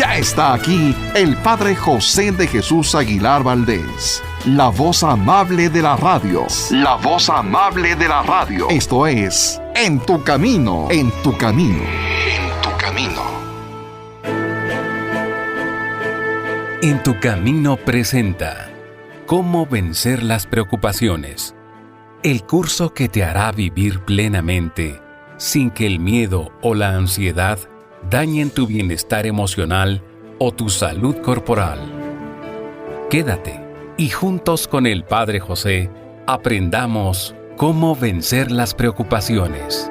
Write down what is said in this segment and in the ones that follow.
Ya está aquí el Padre José de Jesús Aguilar Valdés, la voz amable de la radio. La voz amable de la radio. Esto es En tu Camino, en tu Camino, en tu Camino. En tu Camino presenta Cómo vencer las preocupaciones. El curso que te hará vivir plenamente, sin que el miedo o la ansiedad dañen tu bienestar emocional o tu salud corporal. Quédate y juntos con el Padre José aprendamos cómo vencer las preocupaciones.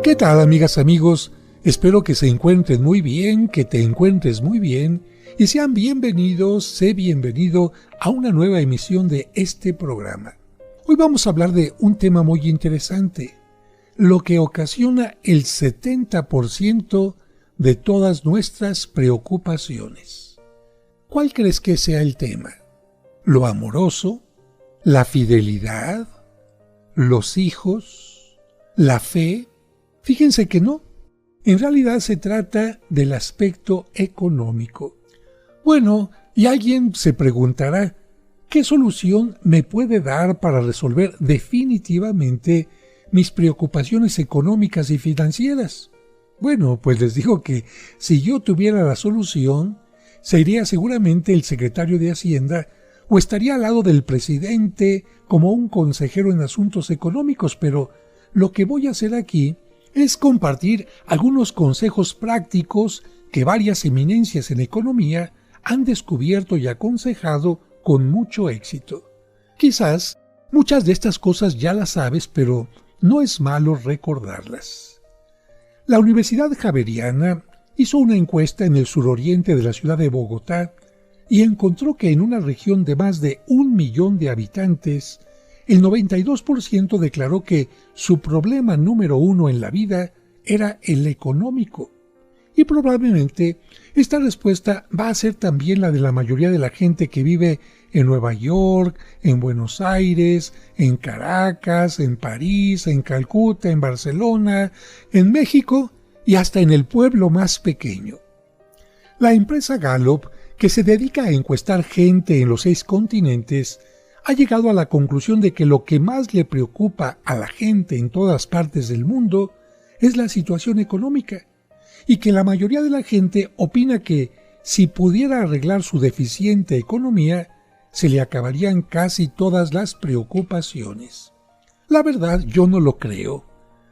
¿Qué tal, amigas, amigos? Espero que se encuentren muy bien, que te encuentres muy bien y sean bienvenido a una nueva emisión de este programa. Hoy vamos a hablar de un tema muy interesante, lo que ocasiona el 70% de todas nuestras preocupaciones. ¿Cuál crees que sea el tema? ¿Lo amoroso? ¿La fidelidad? ¿Los hijos? ¿La fe? Fíjense que no. En realidad se trata del aspecto económico. Bueno, y alguien se preguntará, ¿qué solución me puede dar para resolver definitivamente mis preocupaciones económicas y financieras? Bueno, pues les digo que si yo tuviera la solución, sería seguramente el secretario de Hacienda o estaría al lado del presidente como un consejero en asuntos económicos, pero lo que voy a hacer aquí es compartir algunos consejos prácticos que varias eminencias en economía han descubierto y aconsejado con mucho éxito. Quizás muchas de estas cosas ya las sabes, pero no es malo recordarlas. La Universidad Javeriana hizo una encuesta en el suroriente de la ciudad de Bogotá y encontró que en una región de más de 1 millón de habitantes, el 92% declaró que su problema número 1 en la vida era el económico. Y probablemente esta respuesta va a ser también la de la mayoría de la gente que vive en Nueva York, en Buenos Aires, en Caracas, en París, en Calcuta, en Barcelona, en México y hasta en el pueblo más pequeño. La empresa Gallup, que se dedica a encuestar gente en los 6 continentes, ha llegado a la conclusión de que lo que más le preocupa a la gente en todas partes del mundo es la situación económica, y que la mayoría de la gente opina que si pudiera arreglar su deficiente economía, se le acabarían casi todas las preocupaciones. La verdad, yo no lo creo,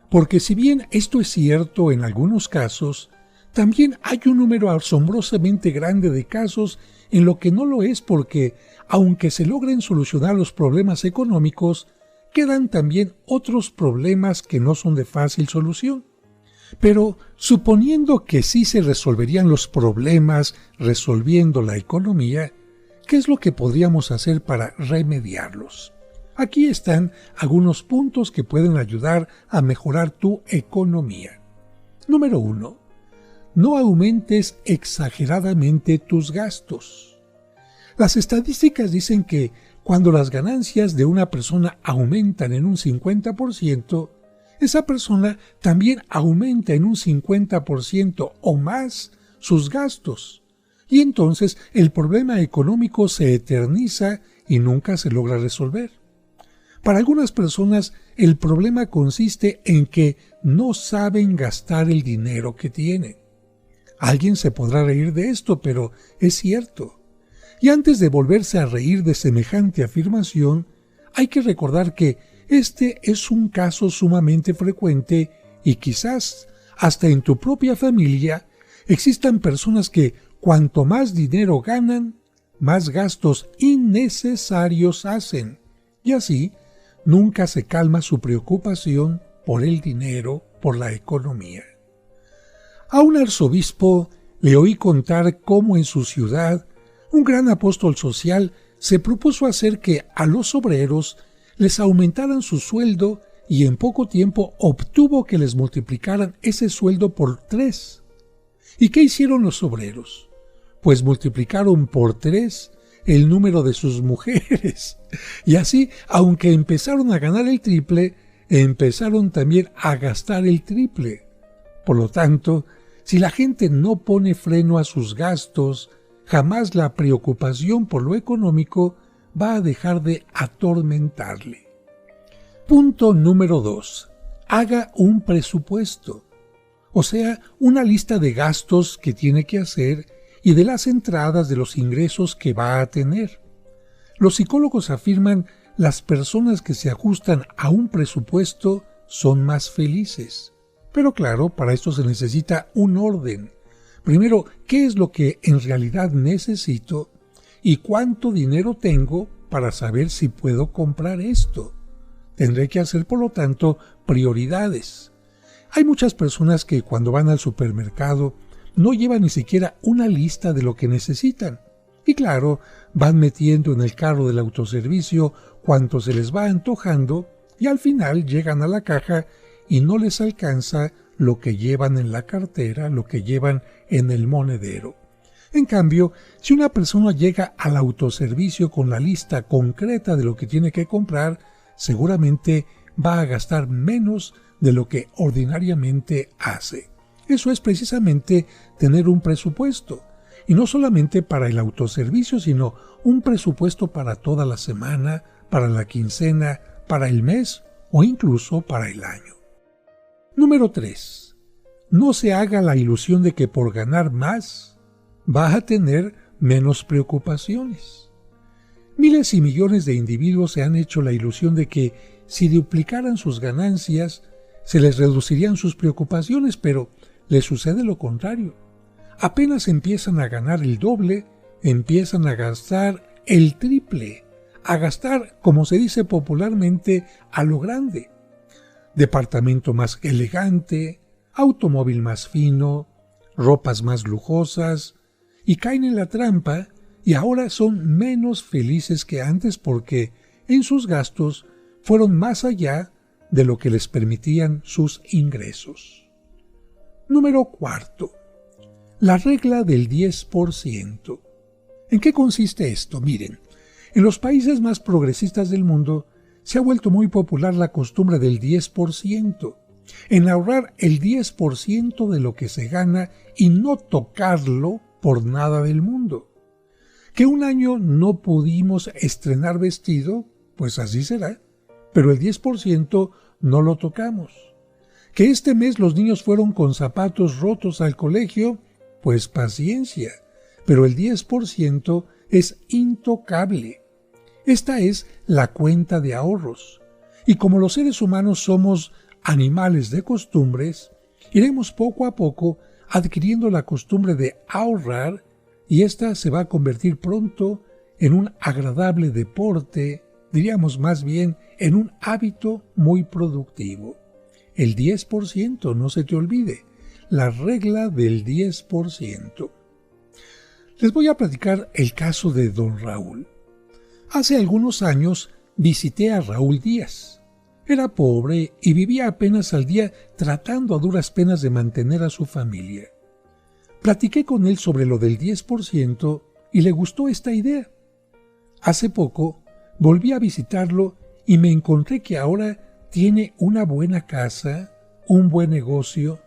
porque si bien esto es cierto en algunos casos, también hay un número asombrosamente grande de casos en lo que no lo es, porque aunque se logren solucionar los problemas económicos, quedan también otros problemas que no son de fácil solución. Pero suponiendo que sí se resolverían los problemas resolviendo la economía, ¿qué es lo que podríamos hacer para remediarlos? Aquí están algunos puntos que pueden ayudar a mejorar tu economía. Número 1. No aumentes exageradamente tus gastos. Las estadísticas dicen que cuando las ganancias de una persona aumentan en un 50%, esa persona también aumenta en un 50% o más sus gastos. Y entonces el problema económico se eterniza y nunca se logra resolver. Para algunas personas el problema consiste en que no saben gastar el dinero que tienen. Alguien se podrá reír de esto, pero es cierto. Y antes de volverse a reír de semejante afirmación, hay que recordar que este es un caso sumamente frecuente y quizás hasta en tu propia familia existan personas que cuanto más dinero ganan, más gastos innecesarios hacen. Y así nunca se calma su preocupación por el dinero, por la economía. A un arzobispo le oí contar cómo en su ciudad un gran apóstol social se propuso hacer que a los obreros les aumentaran su sueldo y en poco tiempo obtuvo que les multiplicaran ese sueldo por 3. ¿Y qué hicieron los obreros? Pues multiplicaron por 3 el número de sus mujeres. Y así, aunque empezaron a ganar el triple, empezaron también a gastar el triple. Por lo tanto, si la gente no pone freno a sus gastos, jamás la preocupación por lo económico va a dejar de atormentarle. Punto número 2. Haga un presupuesto. O sea, una lista de gastos que tiene que hacer y de las entradas de los ingresos que va a tener. Los psicólogos afirman las personas que se ajustan a un presupuesto son más felices. Pero claro, para esto se necesita un orden. Primero, ¿qué es lo que en realidad necesito? ¿Y cuánto dinero tengo para saber si puedo comprar esto? Tendré que hacer, por lo tanto, prioridades. Hay muchas personas que cuando van al supermercado no llevan ni siquiera una lista de lo que necesitan. Y claro, van metiendo en el carro del autoservicio cuanto se les va antojando y al final llegan a la caja y no les alcanza lo que llevan en la cartera, lo que llevan en el monedero. En cambio, si una persona llega al autoservicio con la lista concreta de lo que tiene que comprar, seguramente va a gastar menos de lo que ordinariamente hace. Eso es precisamente tener un presupuesto. Y no solamente para el autoservicio, sino un presupuesto para toda la semana, para la quincena, para el mes o incluso para el año. Número 3. No se haga la ilusión de que por ganar más va a tener menos preocupaciones. Miles y millones de individuos se han hecho la ilusión de que si duplicaran sus ganancias se les reducirían sus preocupaciones, pero les sucede lo contrario. Apenas empiezan a ganar el doble, empiezan a gastar el triple, a gastar, como se dice popularmente, a lo grande. Departamento más elegante, automóvil más fino, ropas más lujosas, y caen en la trampa y ahora son menos felices que antes porque en sus gastos fueron más allá de lo que les permitían sus ingresos. Número 4. La regla del 10%. ¿En qué consiste esto? Miren, en los países más progresistas del mundo se ha vuelto muy popular la costumbre del 10%, en ahorrar el 10% de lo que se gana y no tocarlo por nada del mundo. Que un año no pudimos estrenar vestido, pues así será, pero el 10% no lo tocamos. Que este mes los niños fueron con zapatos rotos al colegio, pues paciencia, pero el 10% es intocable. Esta es la cuenta de ahorros. Y como los seres humanos somos animales de costumbres, iremos poco a poco adquiriendo la costumbre de ahorrar y esta se va a convertir pronto en un agradable deporte, diríamos más bien en un hábito muy productivo. El 10%, no se te olvide, la regla del 10%. Les voy a platicar el caso de don Raúl. Hace algunos años visité a Raúl Díaz. Era pobre y vivía apenas al día tratando a duras penas de mantener a su familia. Platiqué con él sobre lo del 10% y le gustó esta idea. Hace poco volví a visitarlo y me encontré que ahora tiene una buena casa, un buen negocio,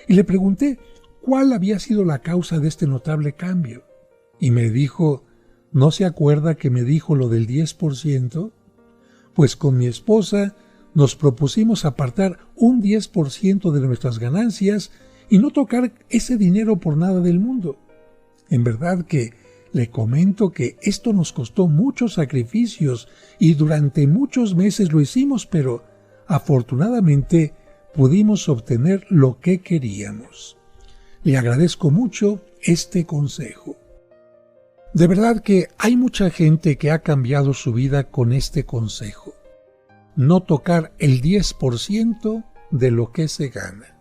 y le pregunté cuál había sido la causa de este notable cambio. Y me dijo, ¿no se acuerda que me dijo lo del 10%? Pues con mi esposa nos propusimos apartar un 10% de nuestras ganancias y no tocar ese dinero por nada del mundo. En verdad que le comento que esto nos costó muchos sacrificios y durante muchos meses lo hicimos, pero afortunadamente pudimos obtener lo que queríamos. Le agradezco mucho este consejo. De verdad que hay mucha gente que ha cambiado su vida con este consejo. No tocar el 10% de lo que se gana.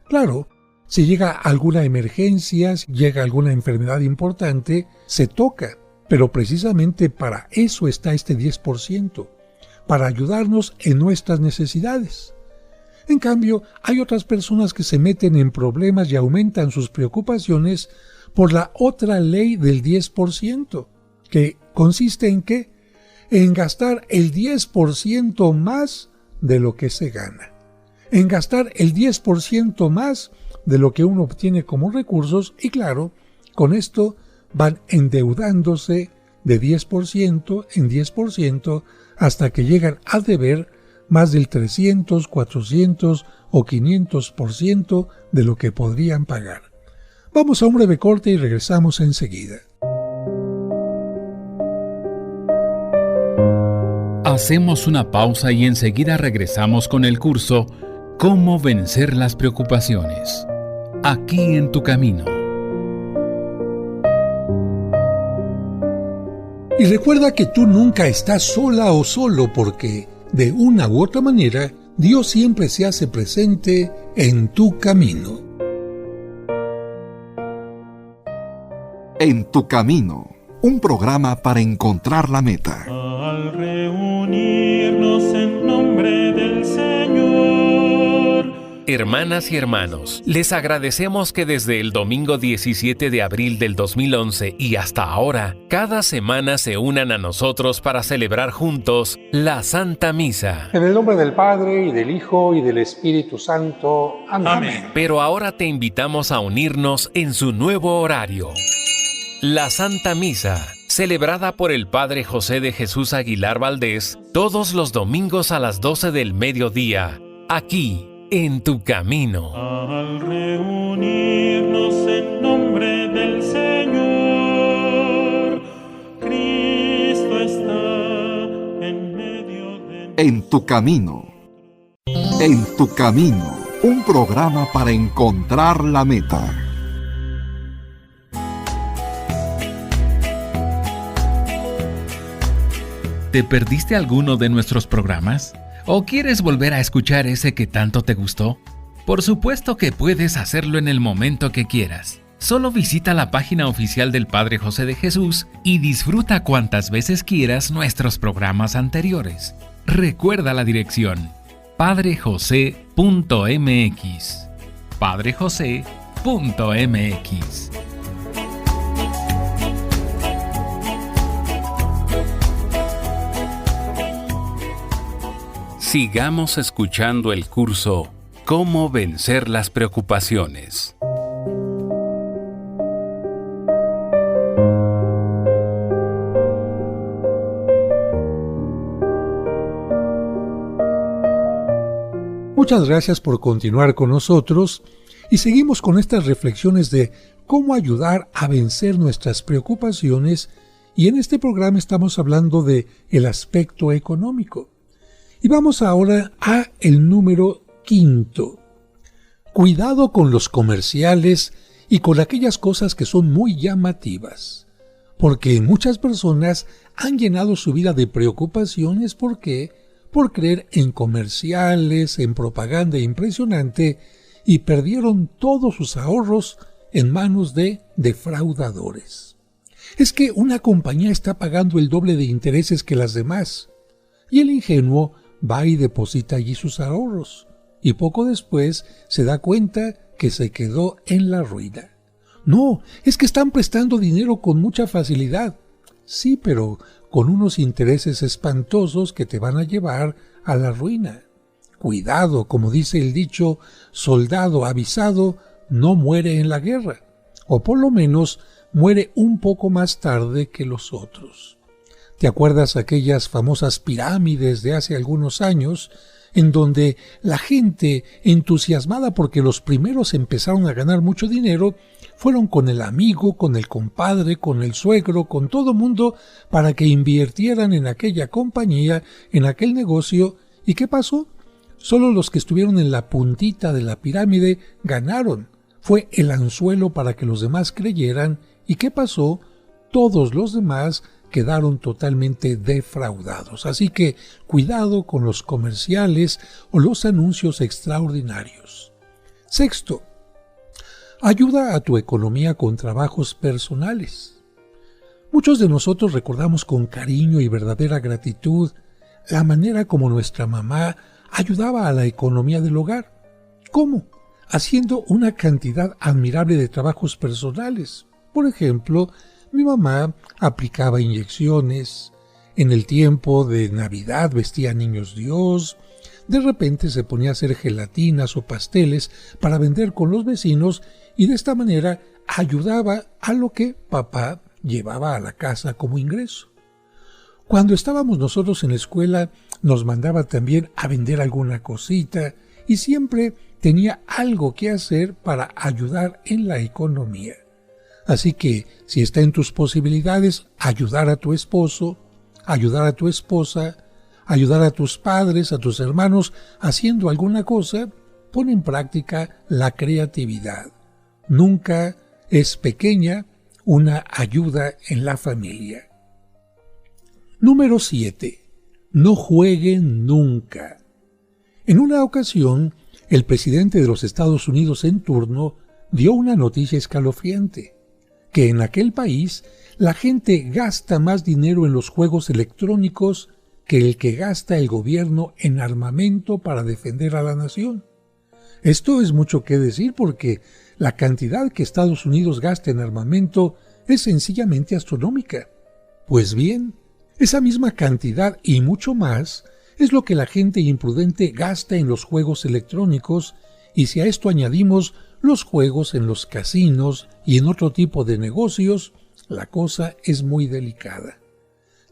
Claro, si llega alguna emergencia, si llega alguna enfermedad importante, se toca, pero precisamente para eso está este 10%, para ayudarnos en nuestras necesidades. En cambio, hay otras personas que se meten en problemas y aumentan sus preocupaciones por la otra ley del 10%, que consiste en ¿qué? En gastar el 10% más de lo que se gana. En gastar el 10% más de lo que uno obtiene como recursos y claro, con esto van endeudándose de 10% en 10% hasta que llegan a deber más del 300, 400 o 500% de lo que podrían pagar. Vamos a un breve corte y regresamos enseguida. Hacemos una pausa y enseguida regresamos con el curso Cómo vencer las preocupaciones. Aquí en tu camino. Y recuerda que tú nunca estás sola o solo porque, de una u otra manera, Dios siempre se hace presente en tu camino. En tu camino, un programa para encontrar la meta. Al reunirnos en nombre del Señor. Hermanas y hermanos, les agradecemos que desde el domingo 17 de abril del 2011 y hasta ahora, cada semana se unan a nosotros para celebrar juntos la Santa Misa. En el nombre del Padre, y del Hijo, y del Espíritu Santo. Amén. Pero ahora te invitamos a unirnos en su nuevo horario. La Santa Misa, celebrada por el Padre José de Jesús Aguilar Valdés, todos los domingos a las 12 del mediodía, aquí, en tu camino. Al reunirnos en nombre del Señor, Cristo está en medio de... En tu camino. En tu camino, un programa para encontrar la meta. ¿Te perdiste alguno de nuestros programas? ¿O quieres volver a escuchar ese que tanto te gustó? Por supuesto que puedes hacerlo en el momento que quieras. Solo visita la página oficial del Padre José de Jesús y disfruta cuantas veces quieras nuestros programas anteriores. Recuerda la dirección: padrejose.mx. padrejose.mx. Sigamos escuchando el curso Cómo vencer las preocupaciones. Muchas gracias por continuar con nosotros y seguimos con estas reflexiones de cómo ayudar a vencer nuestras preocupaciones y en este programa estamos hablando de el aspecto económico. Y vamos ahora a el número 5. Cuidado con los comerciales y con aquellas cosas que son muy llamativas. Porque muchas personas han llenado su vida de preocupaciones. ¿Por qué? Por creer en comerciales, en propaganda impresionante y perdieron todos sus ahorros en manos de defraudadores. Es que una compañía está pagando el doble de intereses que las demás y el ingenuo va y deposita allí sus ahorros, y poco después se da cuenta que se quedó en la ruina. No, es que están prestando dinero con mucha facilidad. Sí, pero con unos intereses espantosos que te van a llevar a la ruina. Cuidado, como dice el dicho, soldado avisado no muere en la guerra, o por lo menos muere un poco más tarde que los otros. ¿Te acuerdas aquellas famosas pirámides de hace algunos años en donde la gente, entusiasmada porque los primeros empezaron a ganar mucho dinero, fueron con el amigo, con el compadre, con el suegro, con todo mundo para que invirtieran en aquella compañía, en aquel negocio? ¿Y qué pasó? Solo los que estuvieron en la puntita de la pirámide ganaron. Fue el anzuelo para que los demás creyeran. ¿Y qué pasó? Todos los demás quedaron totalmente defraudados. Así que cuidado con los comerciales o los anuncios extraordinarios. 6. Ayuda a tu economía con trabajos personales. Muchos de nosotros recordamos con cariño y verdadera gratitud la manera como nuestra mamá ayudaba a la economía del hogar. ¿Cómo? Haciendo una cantidad admirable de trabajos personales. Por ejemplo, Mi mamá aplicaba inyecciones. En el tiempo de Navidad vestía niños Dios. De repente se ponía a hacer gelatinas o pasteles para vender con los vecinos y de esta manera ayudaba a lo que papá llevaba a la casa como ingreso. Cuando estábamos nosotros en la escuela nos mandaba también a vender alguna cosita y siempre tenía algo que hacer para ayudar en la economía. Así que si está en tus posibilidades ayudar a tu esposo, ayudar a tu esposa, ayudar a tus padres, a tus hermanos haciendo alguna cosa, pon en práctica la creatividad. Nunca es pequeña una ayuda en la familia. Número 7. No jueguen nunca. En una ocasión, el presidente de los Estados Unidos en turno dio una noticia escalofriante, que en aquel país la gente gasta más dinero en los juegos electrónicos que el que gasta el gobierno en armamento para defender a la nación. Esto es mucho que decir porque la cantidad que Estados Unidos gasta en armamento es sencillamente astronómica. Pues bien, esa misma cantidad y mucho más es lo que la gente imprudente gasta en los juegos electrónicos, y si a esto añadimos los juegos en los casinos y en otro tipo de negocios, la cosa es muy delicada.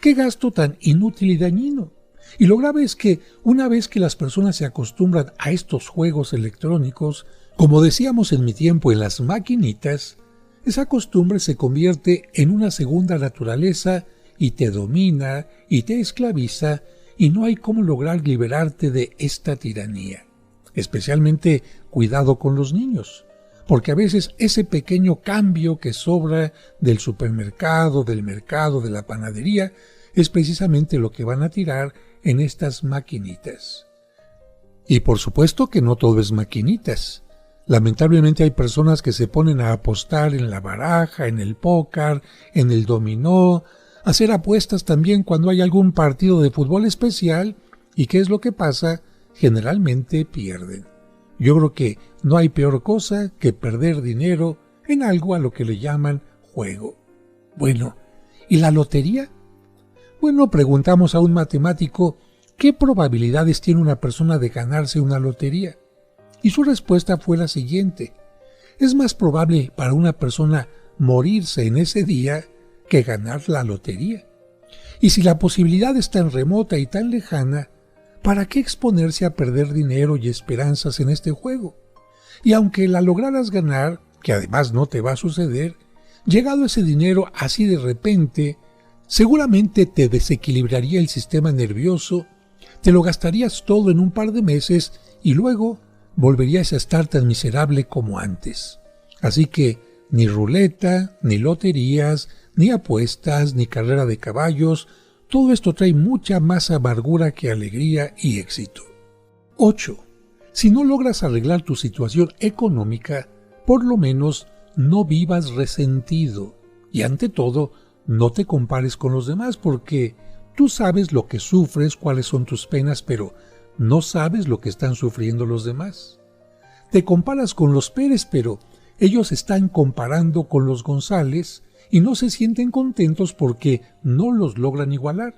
¡Qué gasto tan inútil y dañino! Y lo grave es que una vez que las personas se acostumbran a estos juegos electrónicos, como decíamos en mi tiempo en las maquinitas, esa costumbre se convierte en una segunda naturaleza y te domina y te esclaviza y no hay cómo lograr liberarte de esta tiranía. Especialmente cuidado con los niños, porque a veces ese pequeño cambio que sobra del supermercado, del mercado, de la panadería, es precisamente lo que van a tirar en estas maquinitas. Y por supuesto que no todo es maquinitas. Lamentablemente hay personas que se ponen a apostar en la baraja, en el póker, en el dominó, hacer apuestas también cuando hay algún partido de fútbol especial, y ¿qué es lo que pasa? Generalmente pierden. Yo creo que no hay peor cosa que perder dinero en algo a lo que le llaman juego. Bueno, ¿y la lotería? Bueno, preguntamos a un matemático ¿qué probabilidades tiene una persona de ganarse una lotería? Y su respuesta fue la siguiente: es más probable para una persona morirse en ese día que ganar la lotería. Y si la posibilidad es tan remota y tan lejana, ¿para qué exponerse a perder dinero y esperanzas en este juego? Y aunque la lograras ganar, que además no te va a suceder, llegado ese dinero así de repente, seguramente te desequilibraría el sistema nervioso, te lo gastarías todo en un par de meses y luego volverías a estar tan miserable como antes. Así que ni ruleta, ni loterías, ni apuestas, ni carrera de caballos, todo esto trae mucha más amargura que alegría y éxito. 8. Si no logras arreglar tu situación económica, por lo menos no vivas resentido. Y ante todo, no te compares con los demás porque tú sabes lo que sufres, cuáles son tus penas, pero no sabes lo que están sufriendo los demás. Te comparas con los Pérez, pero ellos están comparando con los González y no se sienten contentos porque no los logran igualar.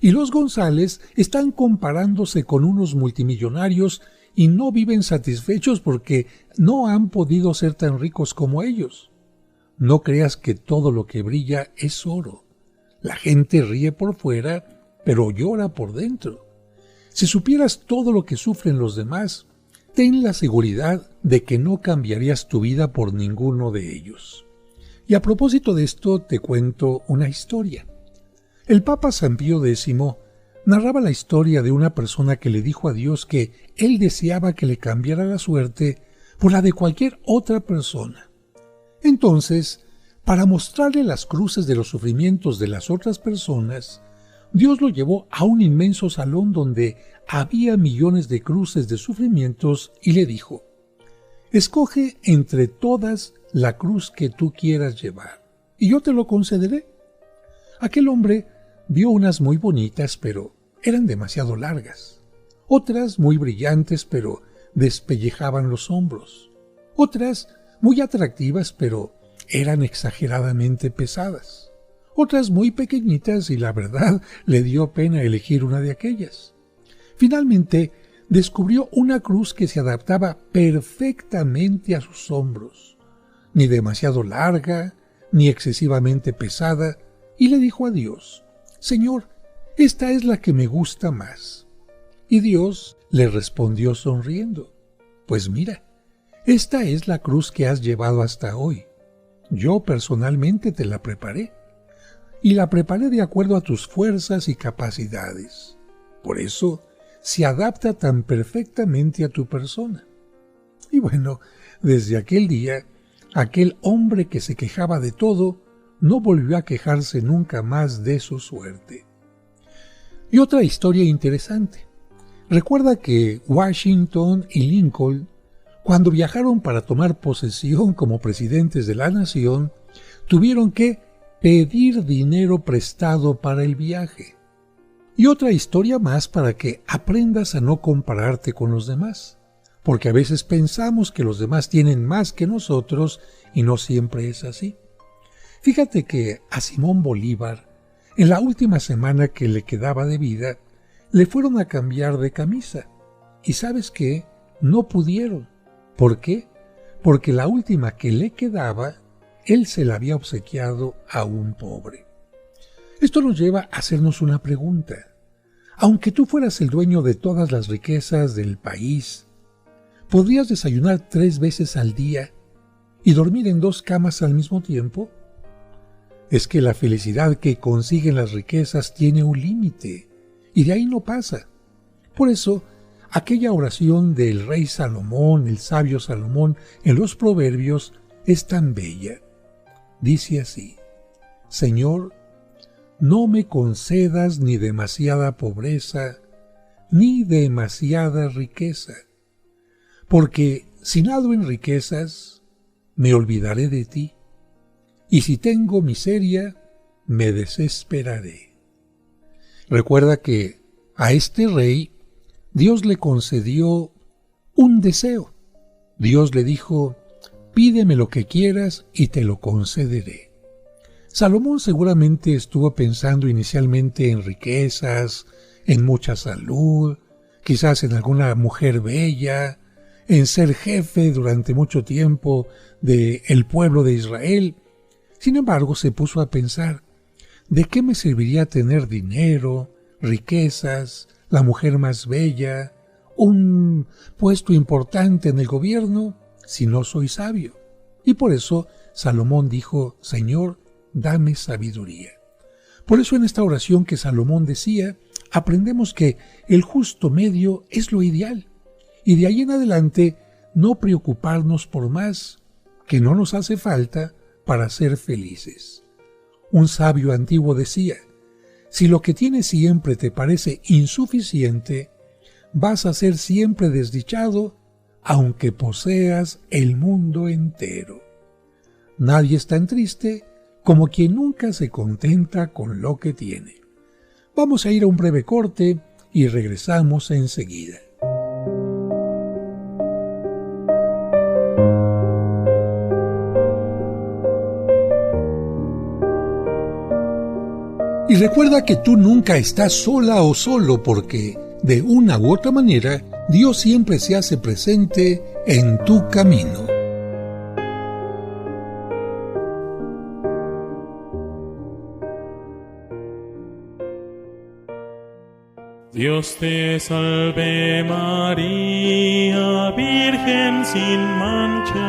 Y los González están comparándose con unos multimillonarios y no viven satisfechos porque no han podido ser tan ricos como ellos. No creas que todo lo que brilla es oro. La gente ríe por fuera, pero llora por dentro. Si supieras todo lo que sufren los demás, ten la seguridad de que no cambiarías tu vida por ninguno de ellos. Y a propósito de esto te cuento una historia. El Papa San Pío X narraba la historia de una persona que le dijo a Dios que él deseaba que le cambiara la suerte por la de cualquier otra persona. Entonces, para mostrarle las cruces de los sufrimientos de las otras personas, Dios lo llevó a un inmenso salón donde había millones de cruces de sufrimientos y le dijo: escoge entre todas la cruz que tú quieras llevar, y yo te lo concederé. Aquel hombre vio unas muy bonitas, pero eran demasiado largas. Otras muy brillantes, pero despellejaban los hombros. Otras muy atractivas, pero eran exageradamente pesadas, otras muy pequeñitas y la verdad le dio pena elegir una de aquellas. Finalmente, descubrió una cruz que se adaptaba perfectamente a sus hombros, ni demasiado larga, ni excesivamente pesada, y le dijo a Dios: «Señor, esta es la que me gusta más». Y Dios le respondió sonriendo: «Pues mira, esta es la cruz que has llevado hasta hoy. Yo personalmente te la preparé, y la preparé de acuerdo a tus fuerzas y capacidades. Por eso se adapta tan perfectamente a tu persona». Y bueno, desde aquel día, aquel hombre que se quejaba de todo no volvió a quejarse nunca más de su suerte. Y otra historia interesante. Recuerda que Washington y Lincoln, cuando viajaron para tomar posesión como presidentes de la nación, tuvieron que pedir dinero prestado para el viaje. Y otra historia más para que aprendas a no compararte con los demás, porque a veces pensamos que los demás tienen más que nosotros y no siempre es así. Fíjate que a Simón Bolívar, en la última semana que le quedaba de vida, le fueron a cambiar de camisa. ¿Y sabes qué? No pudieron. ¿Por qué? Porque la última que le quedaba, él se la había obsequiado a un pobre. Esto nos lleva a hacernos una pregunta. Aunque tú fueras el dueño de todas las riquezas del país, ¿podrías desayunar 3 veces al día y dormir en 2 camas al mismo tiempo? Es que la felicidad que consiguen las riquezas tiene un límite, y de ahí no pasa. Por eso, aquella oración del rey Salomón, el sabio Salomón, en los Proverbios, es tan bella. Dice así: «Señor, no me concedas ni demasiada pobreza, ni demasiada riqueza, porque si nado en riquezas, me olvidaré de ti, y si tengo miseria, me desesperaré». Recuerda que a este rey Dios le concedió un deseo. Dios le dijo: «Pídeme lo que quieras y te lo concederé». Salomón seguramente estuvo pensando inicialmente en riquezas, en mucha salud, quizás en alguna mujer bella, en ser jefe durante mucho tiempo del pueblo de Israel. Sin embargo, se puso a pensar: ¿de qué me serviría tener dinero, riquezas, la mujer más bella, un puesto importante en el gobierno, si no soy sabio? Y por eso Salomón dijo: «Señor, dame sabiduría». Por eso en esta oración que Salomón decía, aprendemos que el justo medio es lo ideal, y de ahí en adelante no preocuparnos por más, que no nos hace falta para ser felices. Un sabio antiguo decía: «Si lo que tienes siempre te parece insuficiente, vas a ser siempre desdichado, aunque poseas el mundo entero». Nadie es tan triste como quien nunca se contenta con lo que tiene. Vamos a ir a un breve corte y regresamos enseguida. Y recuerda que tú nunca estás sola o solo, porque de una u otra manera Dios siempre se hace presente en tu camino. Dios te salve María, Virgen sin mancha.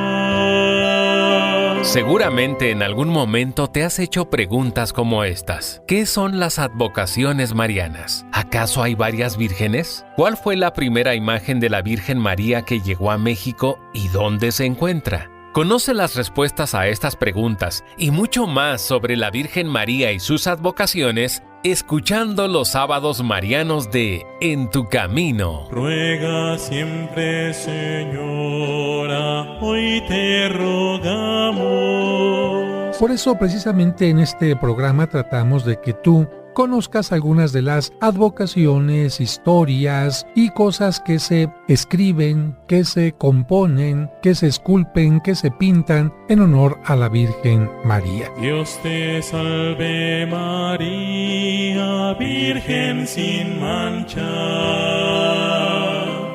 Seguramente en algún momento te has hecho preguntas como estas. ¿Qué son las advocaciones marianas? ¿Acaso hay varias vírgenes? ¿Cuál fue la primera imagen de la Virgen María que llegó a México y dónde se encuentra? Conoce las respuestas a estas preguntas y mucho más sobre la Virgen María y sus advocaciones escuchando los sábados marianos de En tu Camino. Ruega siempre, Señora, hoy te rogamos. Por eso precisamente en este programa tratamos de que tú conozcas algunas de las advocaciones, historias y cosas que se escriben, que se componen, que se esculpen, que se pintan en honor a la Virgen María. Dios te salve María, Virgen sin mancha.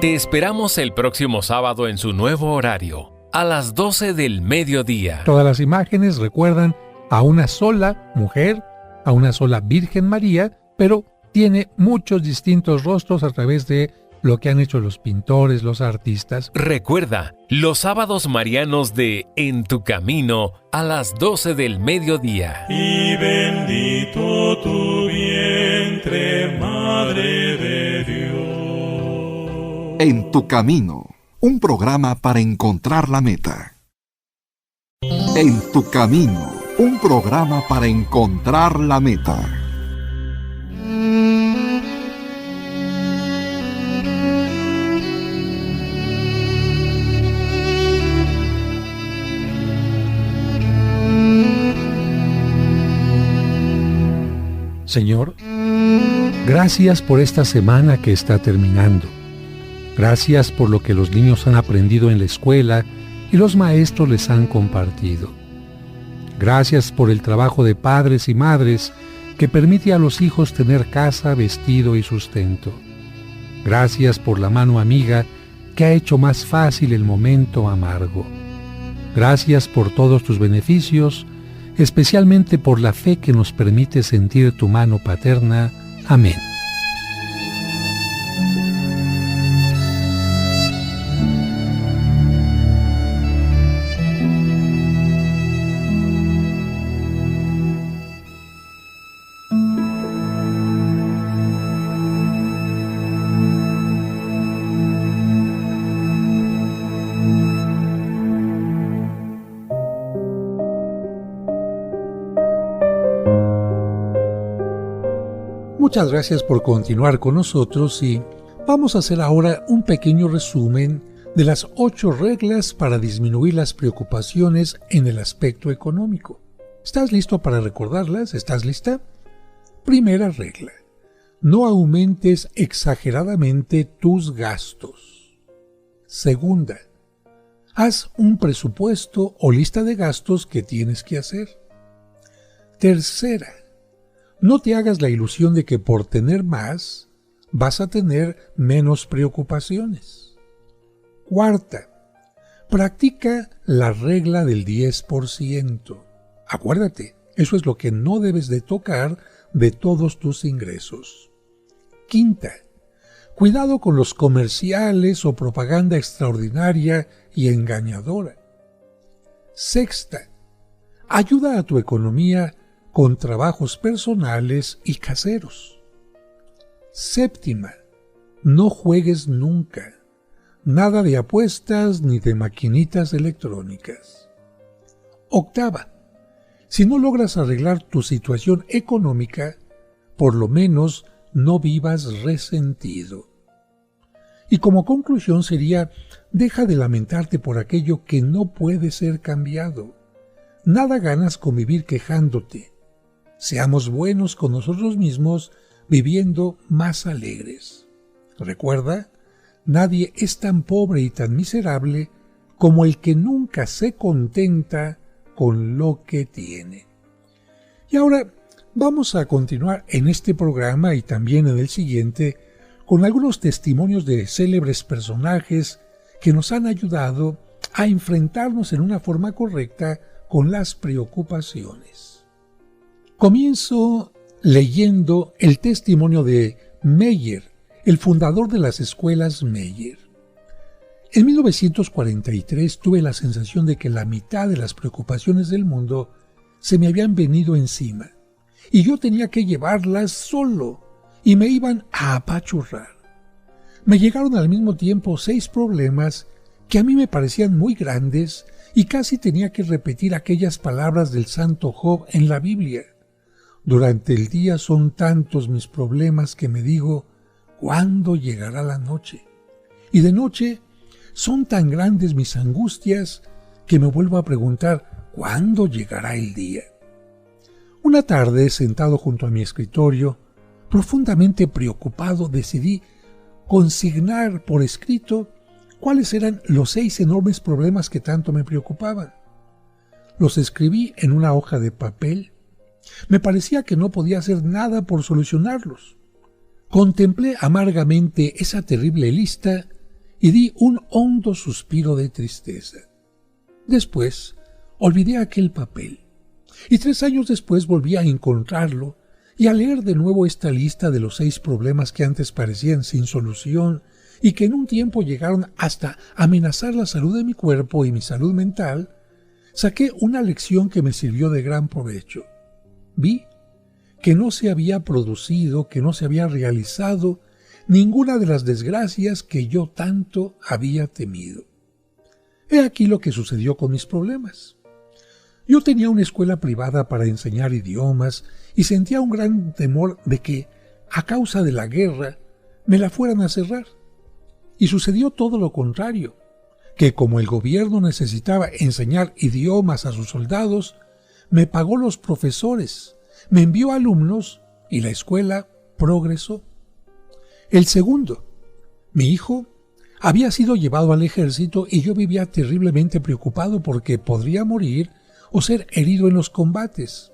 Te esperamos el próximo sábado en su nuevo horario, a las 12 del mediodía. Todas las imágenes recuerdan a una sola mujer, a una sola Virgen María, pero tiene muchos distintos rostros a través de lo que han hecho los pintores, los artistas. Recuerda, los sábados marianos de En tu Camino a las 12 del mediodía. Y bendito tu vientre, Madre de Dios. En tu Camino, un programa para encontrar la meta. En tu Camino, un programa para encontrar la meta. Señor, gracias por esta semana que está terminando. Gracias por lo que los niños han aprendido en la escuela y los maestros les han compartido. Gracias por el trabajo de padres y madres que permite a los hijos tener casa, vestido y sustento. Gracias por la mano amiga que ha hecho más fácil el momento amargo. Gracias por todos tus beneficios, especialmente por la fe que nos permite sentir tu mano paterna. Amén. Muchas gracias por continuar con nosotros y vamos a hacer ahora un pequeño resumen de las 8 reglas para disminuir las preocupaciones en el aspecto económico. ¿Estás listo para recordarlas? ¿Estás lista? Primera regla: no aumentes exageradamente tus gastos. Segunda: haz un presupuesto o lista de gastos que tienes que hacer. Tercera: no te hagas la ilusión de que por tener más vas a tener menos preocupaciones. Cuarta: practica la regla del 10%. Acuérdate, eso es lo que no debes de tocar de todos tus ingresos. Quinta: cuidado con los comerciales o propaganda extraordinaria y engañadora. Sexta: ayuda a tu economía con trabajos personales y caseros. Séptima: no juegues nunca. Nada de apuestas ni de maquinitas electrónicas. Octava: si no logras arreglar tu situación económica, por lo menos no vivas resentido. Y como conclusión sería: deja de lamentarte por aquello que no puede ser cambiado. Nada ganas con vivir quejándote. Seamos buenos con nosotros mismos, viviendo más alegres. Recuerda, nadie es tan pobre y tan miserable como el que nunca se contenta con lo que tiene. Y ahora vamos a continuar en este programa y también en el siguiente con algunos testimonios de célebres personajes que nos han ayudado a enfrentarnos en una forma correcta con las preocupaciones. Comienzo leyendo el testimonio de Meyer, el fundador de las escuelas Meyer. En 1943 tuve la sensación de que la mitad de las preocupaciones del mundo se me habían venido encima, y yo tenía que llevarlas solo, y me iban a apachurrar. Me llegaron al mismo tiempo 6 problemas que a mí me parecían muy grandes, y casi tenía que repetir aquellas palabras del santo Job en la Biblia. Durante el día son tantos mis problemas que me digo, ¿cuándo llegará la noche? Y de noche son tan grandes mis angustias que me vuelvo a preguntar, ¿cuándo llegará el día? Una tarde, sentado junto a mi escritorio, profundamente preocupado, decidí consignar por escrito cuáles eran los 6 enormes problemas que tanto me preocupaban. Los escribí en una hoja de papel. Me parecía que no podía hacer nada por solucionarlos. Contemplé amargamente esa terrible lista y di un hondo suspiro de tristeza. Después, olvidé aquel papel, y 3 años después volví a encontrarlo y a leer de nuevo esta lista de los 6 problemas que antes parecían sin solución y que en un tiempo llegaron hasta amenazar la salud de mi cuerpo y mi salud mental. Saqué una lección que me sirvió de gran provecho. Vi que no se había producido, que no se había realizado ninguna de las desgracias que yo tanto había temido. He aquí lo que sucedió con mis problemas. Yo tenía una escuela privada para enseñar idiomas y sentía un gran temor de que, a causa de la guerra, me la fueran a cerrar. Y sucedió todo lo contrario, que como el gobierno necesitaba enseñar idiomas a sus soldados, me pagó los profesores, me envió alumnos y la escuela progresó. El segundo, mi hijo, había sido llevado al ejército y yo vivía terriblemente preocupado porque podría morir o ser herido en los combates.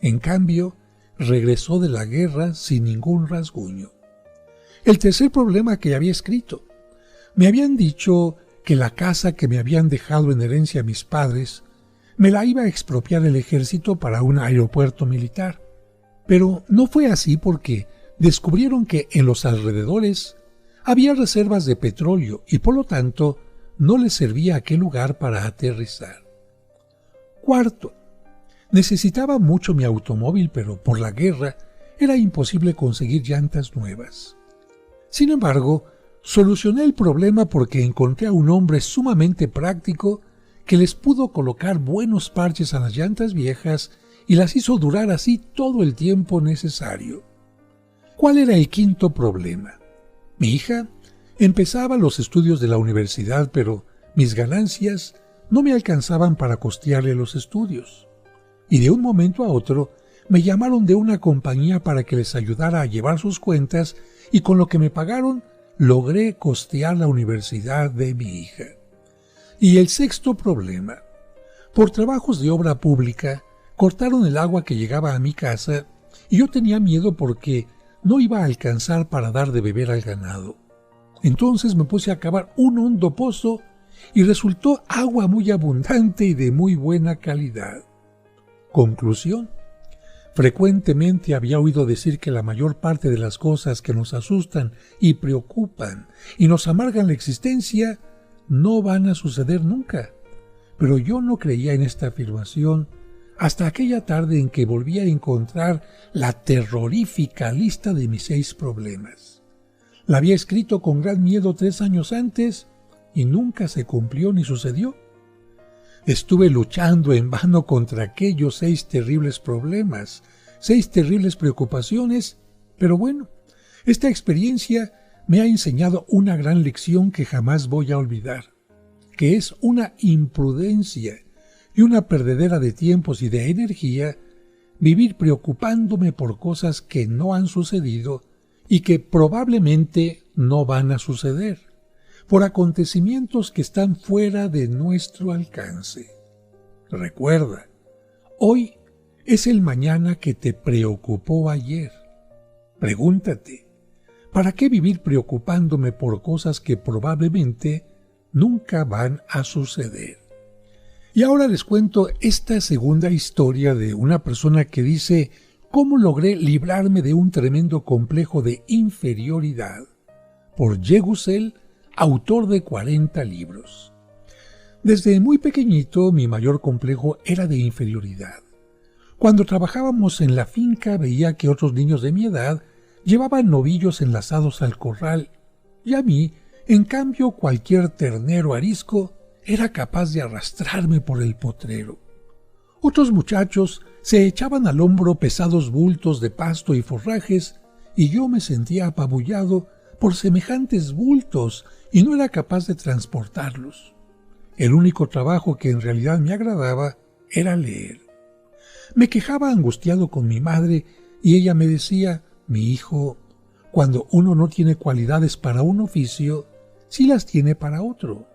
En cambio, regresó de la guerra sin ningún rasguño. El tercer problema que había escrito. Me habían dicho que la casa que me habían dejado en herencia mis padres me la iba a expropiar el ejército para un aeropuerto militar. Pero no fue así porque descubrieron que en los alrededores había reservas de petróleo y por lo tanto no les servía aquel lugar para aterrizar. Cuarto, necesitaba mucho mi automóvil, pero por la guerra era imposible conseguir llantas nuevas. Sin embargo, solucioné el problema porque encontré a un hombre sumamente práctico que les pudo colocar buenos parches a las llantas viejas y las hizo durar así todo el tiempo necesario. ¿Cuál era el quinto problema? Mi hija empezaba los estudios de la universidad, pero mis ganancias no me alcanzaban para costearle los estudios. Y de un momento a otro me llamaron de una compañía para que les ayudara a llevar sus cuentas y con lo que me pagaron logré costear la universidad de mi hija. Y el sexto problema. Por trabajos de obra pública, cortaron el agua que llegaba a mi casa y yo tenía miedo porque no iba a alcanzar para dar de beber al ganado. Entonces me puse a cavar un hondo pozo y resultó agua muy abundante y de muy buena calidad. Conclusión. Frecuentemente había oído decir que la mayor parte de las cosas que nos asustan y preocupan y nos amargan la existencia no van a suceder nunca. Pero yo no creía en esta afirmación hasta aquella tarde en que volví a encontrar la terrorífica lista de mis 6 problemas. La había escrito con gran miedo 3 años antes y nunca se cumplió ni sucedió. Estuve luchando en vano contra aquellos 6 terribles problemas, 6 terribles preocupaciones, pero bueno, esta experiencia me ha enseñado una gran lección que jamás voy a olvidar, que es una imprudencia y una perdedera de tiempos y de energía vivir preocupándome por cosas que no han sucedido y que probablemente no van a suceder, por acontecimientos que están fuera de nuestro alcance. Recuerda, hoy es el mañana que te preocupó ayer. Pregúntate, ¿para qué vivir preocupándome por cosas que probablemente nunca van a suceder? Y ahora les cuento esta segunda historia de una persona que dice cómo logré librarme de un tremendo complejo de inferioridad, por Yegusel, autor de 40 libros. Desde muy pequeñito mi mayor complejo era de inferioridad. Cuando trabajábamos en la finca veía que otros niños de mi edad llevaban novillos enlazados al corral y a mí, en cambio, cualquier ternero arisco era capaz de arrastrarme por el potrero. Otros muchachos se echaban al hombro pesados bultos de pasto y forrajes y yo me sentía apabullado por semejantes bultos y no era capaz de transportarlos. El único trabajo que en realidad me agradaba era leer. Me quejaba angustiado con mi madre y ella me decía: mi hijo, cuando uno no tiene cualidades para un oficio, sí las tiene para otro.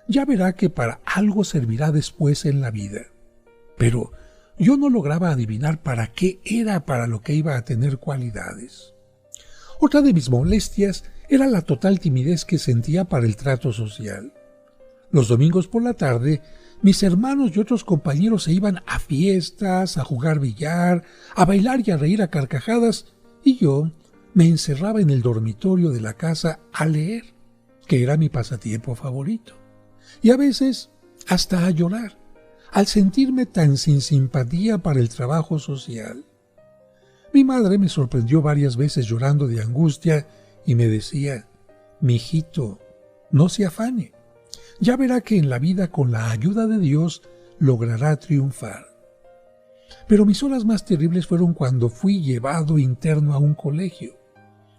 Ya verá que para algo servirá después en la vida. Pero yo no lograba adivinar para qué era para lo que iba a tener cualidades. Otra de mis molestias era la total timidez que sentía para el trato social. Los domingos por la tarde, mis hermanos y otros compañeros se iban a fiestas, a jugar billar, a bailar y a reír a carcajadas, y yo me encerraba en el dormitorio de la casa a leer, que era mi pasatiempo favorito, y a veces hasta a llorar, al sentirme tan sin simpatía para el trabajo social. Mi madre me sorprendió varias veces llorando de angustia y me decía: mijito, no se afane, ya verá que en la vida con la ayuda de Dios logrará triunfar. Pero mis horas más terribles fueron cuando fui llevado interno a un colegio.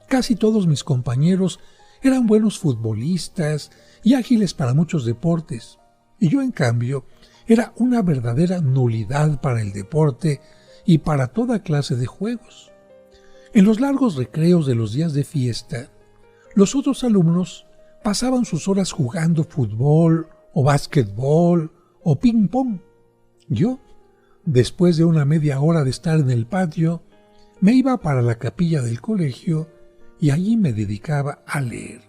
Casi todos mis compañeros eran buenos futbolistas y ágiles para muchos deportes, y yo en cambio era una verdadera nulidad para el deporte y para toda clase de juegos. En los largos recreos de los días de fiesta, los otros alumnos pasaban sus horas jugando fútbol o básquetbol o ping-pong. Yo, después de una media hora de estar en el patio, me iba para la capilla del colegio y allí me dedicaba a leer.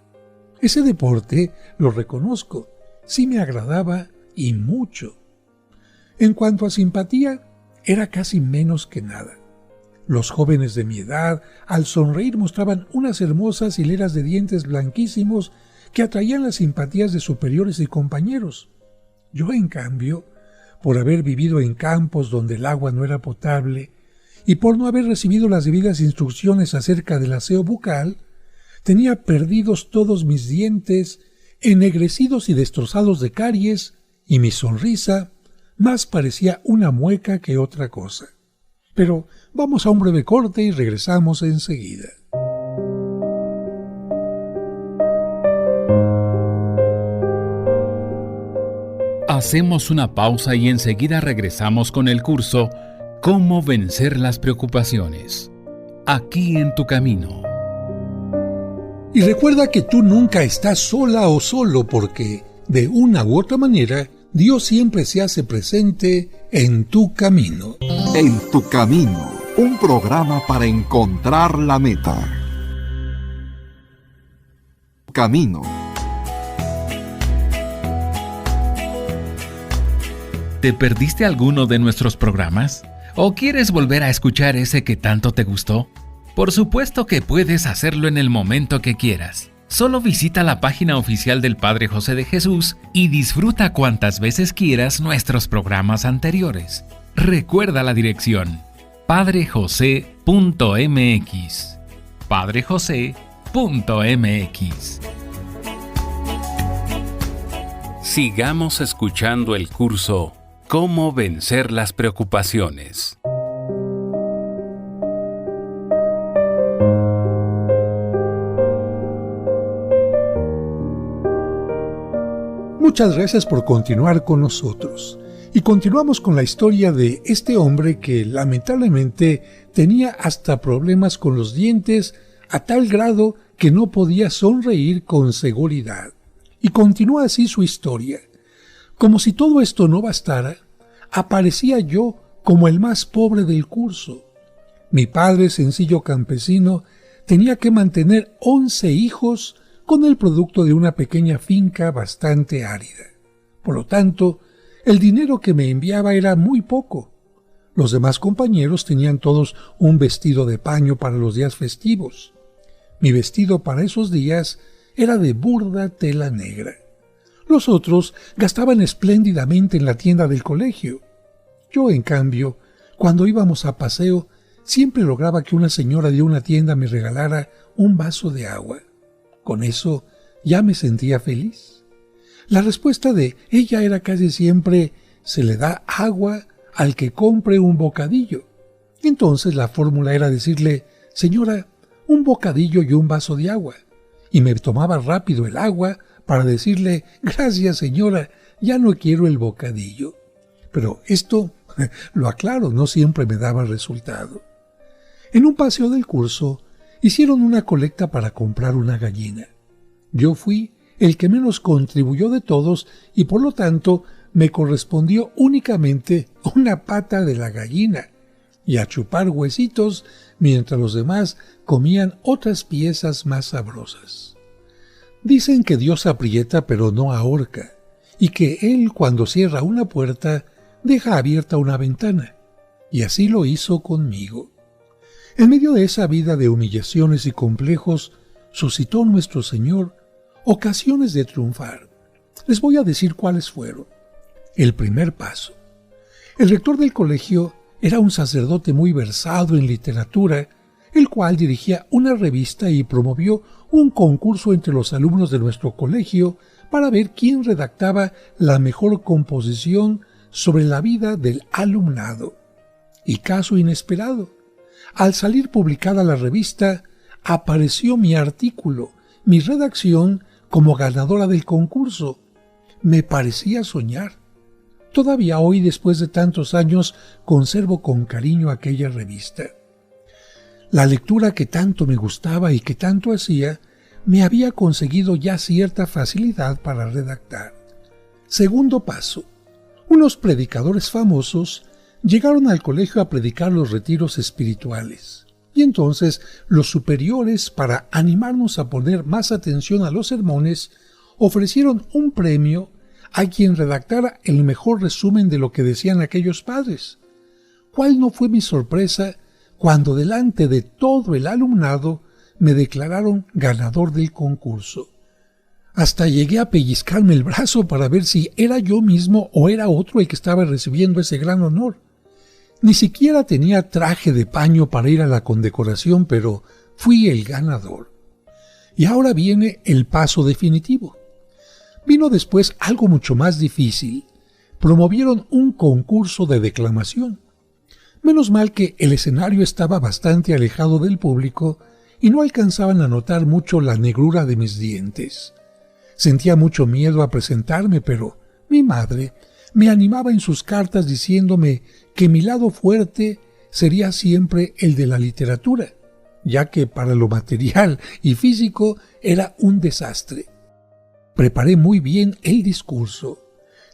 Ese deporte, lo reconozco, sí me agradaba y mucho. En cuanto a simpatía, era casi menos que nada. Los jóvenes de mi edad, al sonreír, mostraban unas hermosas hileras de dientes blanquísimos que atraían las simpatías de superiores y compañeros. Yo, en cambio, por haber vivido en campos donde el agua no era potable y por no haber recibido las debidas instrucciones acerca del aseo bucal, tenía perdidos todos mis dientes, ennegrecidos y destrozados de caries, y mi sonrisa más parecía una mueca que otra cosa. Pero vamos a un breve corte y regresamos enseguida. Hacemos una pausa y enseguida regresamos con el curso Cómo vencer las preocupaciones, aquí en tu camino. Y recuerda que tú nunca estás sola o solo, porque de una u otra manera Dios siempre se hace presente en tu camino. En tu camino, un programa para encontrar la meta. Camino. ¿Te perdiste alguno de nuestros programas? ¿O quieres volver a escuchar ese que tanto te gustó? Por supuesto que puedes hacerlo en el momento que quieras. Solo visita la página oficial del Padre José de Jesús y disfruta cuantas veces quieras nuestros programas anteriores. Recuerda la dirección: padrejose.mx. padrejose.mx. Sigamos escuchando el curso Cómo vencer las preocupaciones. Muchas gracias por continuar con nosotros. Y continuamos con la historia de este hombre que lamentablemente tenía hasta problemas con los dientes a tal grado que no podía sonreír con seguridad. Y continúa así su historia. Como si todo esto no bastara, aparecía yo como el más pobre del curso. Mi padre, sencillo campesino, tenía que mantener 11 hijos con el producto de una pequeña finca bastante árida. Por lo tanto, el dinero que me enviaba era muy poco. Los demás compañeros tenían todos un vestido de paño para los días festivos. Mi vestido para esos días era de burda tela negra. Los otros gastaban espléndidamente en la tienda del colegio. Yo, en cambio, cuando íbamos a paseo, siempre lograba que una señora de una tienda me regalara un vaso de agua. Con eso ya me sentía feliz. La respuesta de ella era casi siempre: se le da agua al que compre un bocadillo. Entonces la fórmula era decirle: señora, un bocadillo y un vaso de agua. Y me tomaba rápido el agua para decirle: gracias señora, ya no quiero el bocadillo. Pero esto Lo aclaro, no siempre me daba resultado. En un paseo del curso, hicieron una colecta para comprar una gallina. Yo fui el que menos contribuyó de todos y por lo tanto me correspondió únicamente una pata de la gallina y a chupar huesitos mientras los demás comían otras piezas más sabrosas. Dicen que Dios aprieta pero no ahorca y que Él cuando cierra una puerta deja abierta una ventana, y así lo hizo conmigo. En medio de esa vida de humillaciones y complejos, suscitó nuestro Señor ocasiones de triunfar. Les voy a decir cuáles fueron. El primer paso. El rector del colegio era un sacerdote muy versado en literatura, el cual dirigía una revista y promovió un concurso entre los alumnos de nuestro colegio para ver quién redactaba la mejor composición sobre la vida del alumnado. Y caso inesperado, al salir publicada la revista, apareció mi artículo, mi redacción, como ganadora del concurso. Me parecía soñar. Todavía hoy, después de tantos años, conservo con cariño aquella revista. La lectura que tanto me gustaba y que tanto hacía, me había conseguido ya cierta facilidad para redactar. Segundo paso. Unos predicadores famosos llegaron al colegio a predicar los retiros espirituales. Y entonces los superiores, para animarnos a poner más atención a los sermones, ofrecieron un premio a quien redactara el mejor resumen de lo que decían aquellos padres. ¿Cuál no fue mi sorpresa cuando delante de todo el alumnado me declararon ganador del concurso? Hasta llegué a pellizcarme el brazo para ver si era yo mismo o era otro el que estaba recibiendo ese gran honor. Ni siquiera tenía traje de paño para ir a la condecoración, pero fui el ganador. Y ahora viene el paso definitivo. Vino después algo mucho más difícil. Promovieron un concurso de declamación. Menos mal que el escenario estaba bastante alejado del público y no alcanzaban a notar mucho la negrura de mis dientes. Sentía mucho miedo a presentarme, pero mi madre me animaba en sus cartas diciéndome que mi lado fuerte sería siempre el de la literatura, ya que para lo material y físico era un desastre. Preparé muy bien el discurso.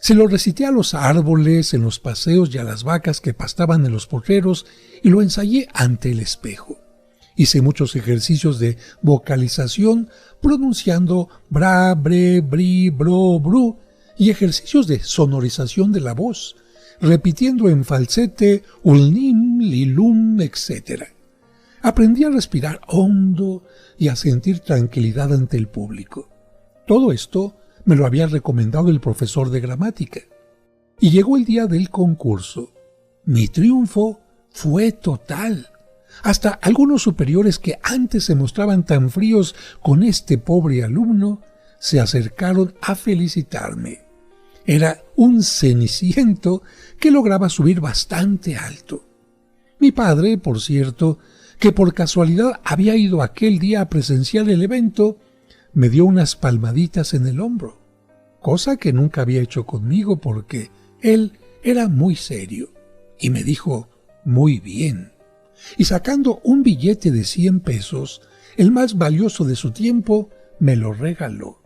Se lo recité a los árboles, en los paseos y a las vacas que pastaban en los potreros y lo ensayé ante el espejo. Hice muchos ejercicios de vocalización pronunciando bra, bre, bri, bro, bru y ejercicios de sonorización de la voz, repitiendo en falsete ulnim, lilum, etc. Aprendí a respirar hondo y a sentir tranquilidad ante el público. Todo esto me lo había recomendado el profesor de gramática. Y llegó el día del concurso. Mi triunfo fue total. Hasta algunos superiores que antes se mostraban tan fríos con este pobre alumno se acercaron a felicitarme. Era un ceniciento que lograba subir bastante alto. Mi padre, por cierto, que por casualidad había ido aquel día a presenciar el evento, me dio unas palmaditas en el hombro, cosa que nunca había hecho conmigo porque él era muy serio, y me dijo muy bien. Y sacando un billete de 100 pesos, el más valioso de su tiempo, me lo regaló.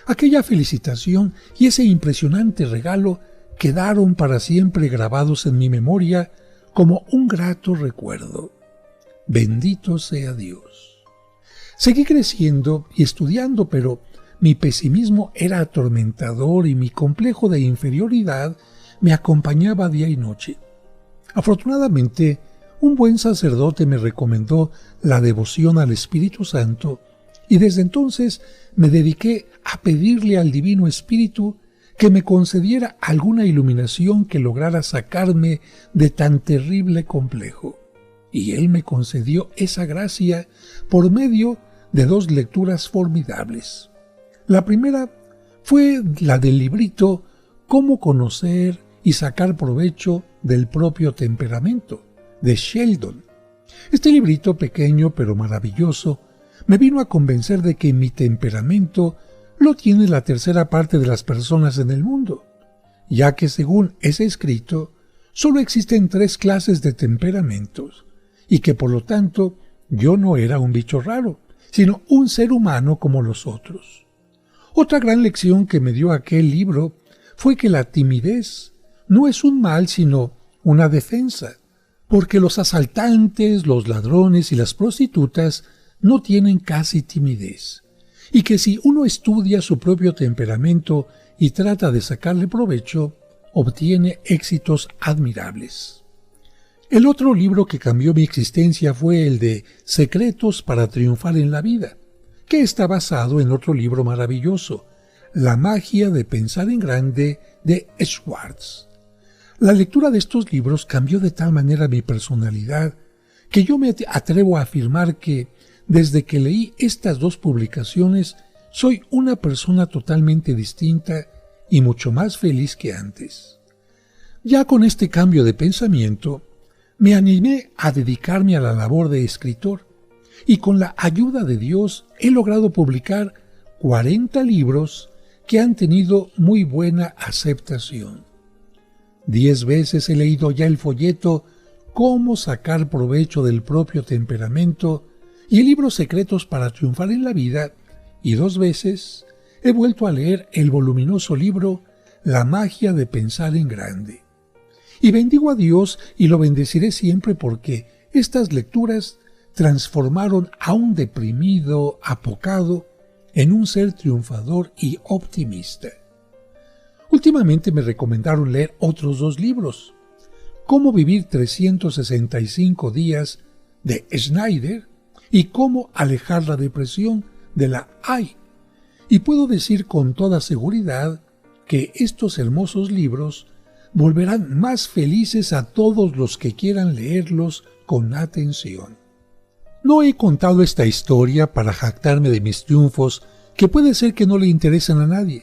Aquella felicitación y ese impresionante regalo quedaron para siempre grabados en mi memoria como un grato recuerdo. Bendito sea Dios. Seguí creciendo y estudiando, pero mi pesimismo era atormentador y mi complejo de inferioridad me acompañaba día y noche. Afortunadamente, un buen sacerdote me recomendó la devoción al Espíritu Santo y desde entonces me dediqué a pedirle al Divino Espíritu que me concediera alguna iluminación que lograra sacarme de tan terrible complejo. Y Él me concedió esa gracia por medio de 2 lecturas formidables. La primera fue la del librito Cómo conocer y sacar provecho del propio temperamento, de Sheldon. Este librito pequeño pero maravilloso me vino a convencer de que mi temperamento lo tiene la tercera parte de las personas en el mundo, ya que según ese escrito, solo existen 3 clases de temperamentos y que por lo tanto yo no era un bicho raro, sino un ser humano como los otros. Otra gran lección que me dio aquel libro fue que la timidez no es un mal sino una defensa, porque los asaltantes, los ladrones y las prostitutas no tienen casi timidez, y que si uno estudia su propio temperamento y trata de sacarle provecho, obtiene éxitos admirables. El otro libro que cambió mi existencia fue el de Secretos para triunfar en la vida, que está basado en otro libro maravilloso, La magia de pensar en grande, de Schwartz. La lectura de estos libros cambió de tal manera mi personalidad que yo me atrevo a afirmar que, desde que leí estas 2 publicaciones, soy una persona totalmente distinta y mucho más feliz que antes. Ya con este cambio de pensamiento, me animé a dedicarme a la labor de escritor, y con la ayuda de Dios he logrado publicar 40 libros que han tenido muy buena aceptación. 10 veces he leído ya el folleto Cómo sacar provecho del propio temperamento y el libro Secretos para triunfar en la vida, y 2 veces he vuelto a leer el voluminoso libro La magia de pensar en grande. Y bendigo a Dios y lo bendeciré siempre porque estas lecturas transformaron a un deprimido, apocado, en un ser triunfador y optimista. Últimamente me recomendaron leer otros 2 libros, Cómo vivir 365 días, de Schneider, y Cómo alejar la depresión, de la Hay. Y puedo decir con toda seguridad que estos hermosos libros volverán más felices a todos los que quieran leerlos con atención. No he contado esta historia para jactarme de mis triunfos, que puede ser que no le interesen a nadie.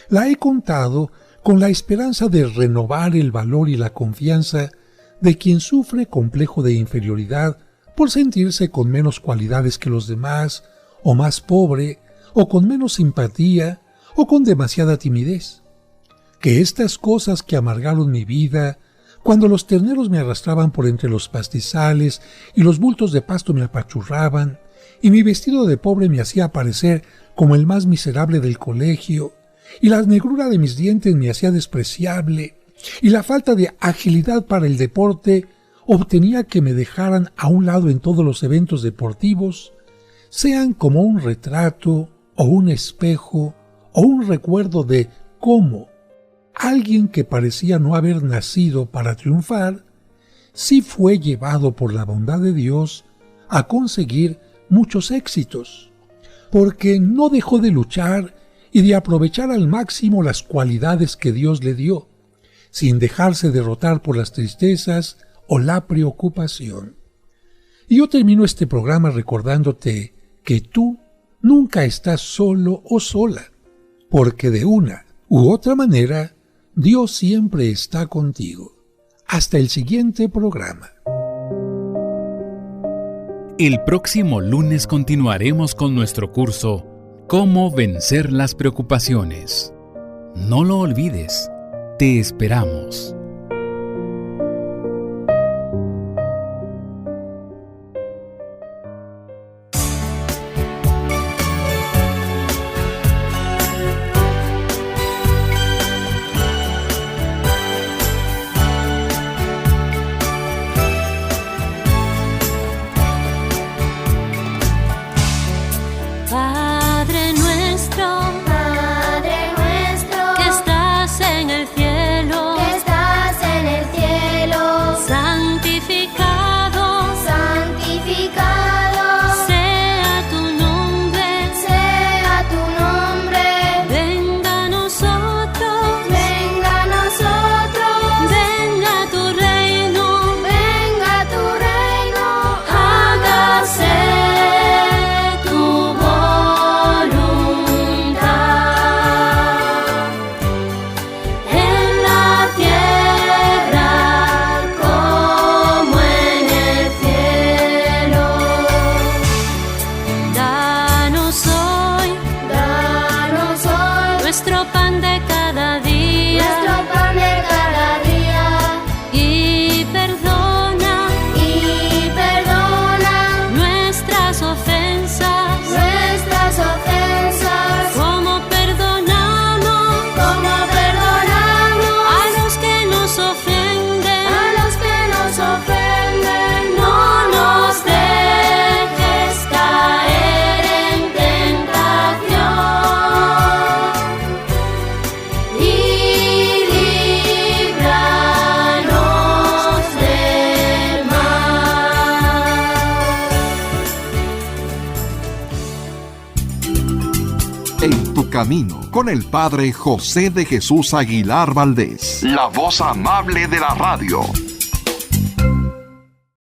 La he contado con la esperanza de renovar el valor y la confianza de quien sufre complejo de inferioridad por sentirse con menos cualidades que los demás, o más pobre, o con menos simpatía, o con demasiada timidez. Que estas cosas que amargaron mi vida, cuando los terneros me arrastraban por entre los pastizales y los bultos de pasto me apachurraban, y mi vestido de pobre me hacía parecer como el más miserable del colegio, y la negrura de mis dientes me hacía despreciable, y la falta de agilidad para el deporte obtenía que me dejaran a un lado en todos los eventos deportivos, sean como un retrato, o un espejo, o un recuerdo de cómo alguien que parecía no haber nacido para triunfar, sí fue llevado por la bondad de Dios a conseguir muchos éxitos, porque no dejó de luchar y de aprovechar al máximo las cualidades que Dios le dio, sin dejarse derrotar por las tristezas o la preocupación. Y yo termino este programa recordándote que tú nunca estás solo o sola, porque de una u otra manera Dios siempre está contigo. Hasta el siguiente programa. El próximo lunes continuaremos con nuestro curso Cómo vencer las preocupaciones. No lo olvides. Te esperamos. Padre nuestro, que estás en el cielo, santificado, sea tu nombre, venga a nosotros, venga tu reino, hágase tu voluntad. En tu camino, con el Padre José de Jesús Aguilar Valdés, la voz amable de la radio.